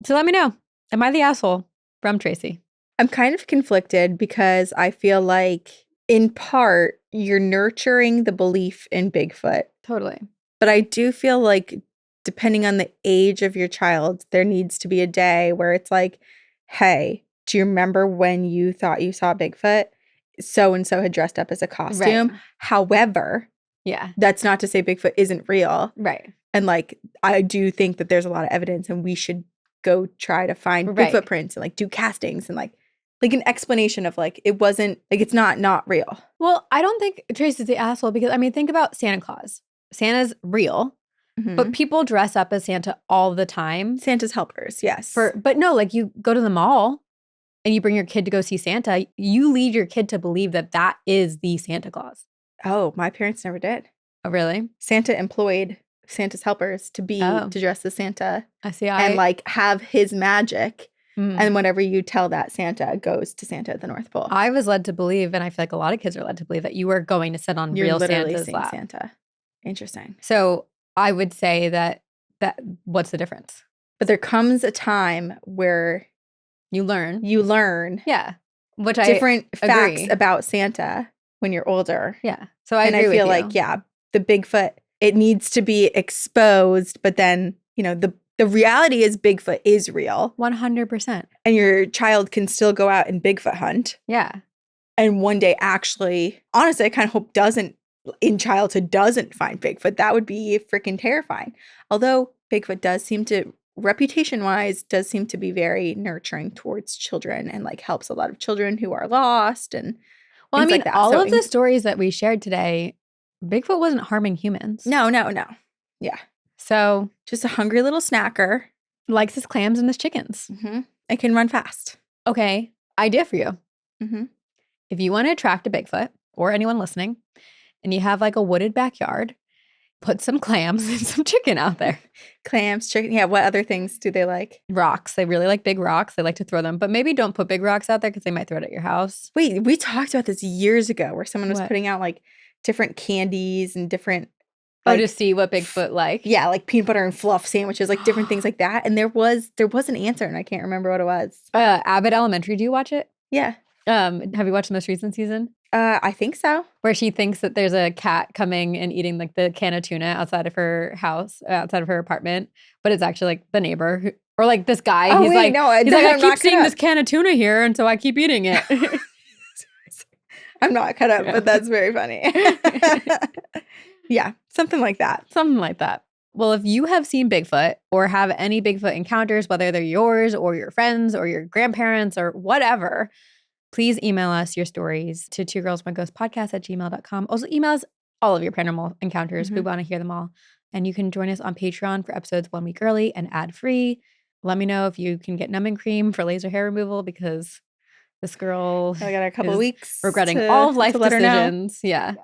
So let me know. Am I the asshole? From Tracy. I'm kind of conflicted because I feel like in part you're nurturing the belief in Bigfoot. Totally. But I do feel like depending on the age of your child, there needs to be a day where it's like, hey, do you remember when you thought you saw Bigfoot? So-and-so had dressed up as a costume. Right. However, that's not to say Bigfoot isn't real. Right. And like, I do think that there's a lot of evidence and we should go try to find Bigfoot prints and like do castings and like an explanation of like, it wasn't like, it's not real. Well, I don't think Tracy's the asshole because I mean, think about Santa Claus. Santa's real, but people dress up as Santa all the time. Santa's helpers, yes. But no, like you go to the mall and you bring your kid to go see Santa, you lead your kid to believe that that is the Santa Claus. Oh, my parents never did. Oh, really? Santa employed Santa's helpers to dress as Santa. I see. And like have his magic. And whenever you tell that, Santa goes to Santa at the North Pole. I was led to believe, and I feel like a lot of kids are led to believe that you are going to sit on real Santa's lap. Santa. Interesting. So I would say that what's the difference? But there comes a time where you learn. Yeah. Which different facts about Santa when you're older. Yeah. So I agree with you. And I feel like, the Bigfoot it needs to be exposed, but then, you know, the reality is Bigfoot is real. 100%. And your child can still go out and Bigfoot hunt. Yeah. And one day actually, honestly, I kind of hope in childhood doesn't find Bigfoot. That would be freaking terrifying. Although Bigfoot does seem to, reputation-wise, does seem to be very nurturing towards children and like helps a lot of children who are lost and well, I mean, like that. All of the stories that we shared today, Bigfoot wasn't harming humans. No. Yeah. So just a hungry little snacker. Likes his clams and his chickens. Mm-hmm. It can run fast. Okay. Idea for you. Mm-hmm. If you want to attract a Bigfoot or anyone listening and you have like a wooded backyard, put some clams and some chicken out there. Clams, chicken. Yeah. What other things do they like? Rocks. They really like big rocks. They like to throw them. But maybe don't put big rocks out there because they might throw it at your house. Wait, we talked about this years ago where someone was putting out like different candies and different. Like, to see what Bigfoot liked? Yeah, like peanut butter and fluff sandwiches, like different things like that. And there was an answer and I can't remember what it was. Abbott Elementary. Do you watch it? Yeah. Have you watched the most recent season? I think so. Where she thinks that there's a cat coming and eating like the can of tuna outside of her house, outside of her apartment, but it's actually like the neighbor or like this guy. Oh, he's wait, like, no, he's like, I keep seeing this can of tuna here, and so I keep eating it. I'm not cut up, but that's very funny. Yeah, something like that. Something like that. Well, if you have seen Bigfoot or have any Bigfoot encounters, whether they're yours or your friends or your grandparents or whatever, please email us your stories to twogirlsoneghostpodcast@gmail.com. Also email us all of your paranormal encounters. Mm-hmm. We want to hear them all. And you can join us on Patreon for episodes 1 week early and ad-free. Let me know if you can get numbing cream for laser hair removal because this girl I got a couple of weeks regretting all of life decisions. Yeah.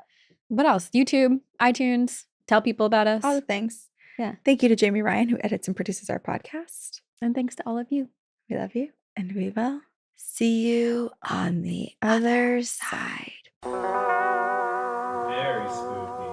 What else? YouTube, iTunes, tell people about us. All the things. Yeah. Thank you to Jamie Ryan, who edits and produces our podcast. And thanks to all of you. We love you, and we will see you on the other side. Very spooky.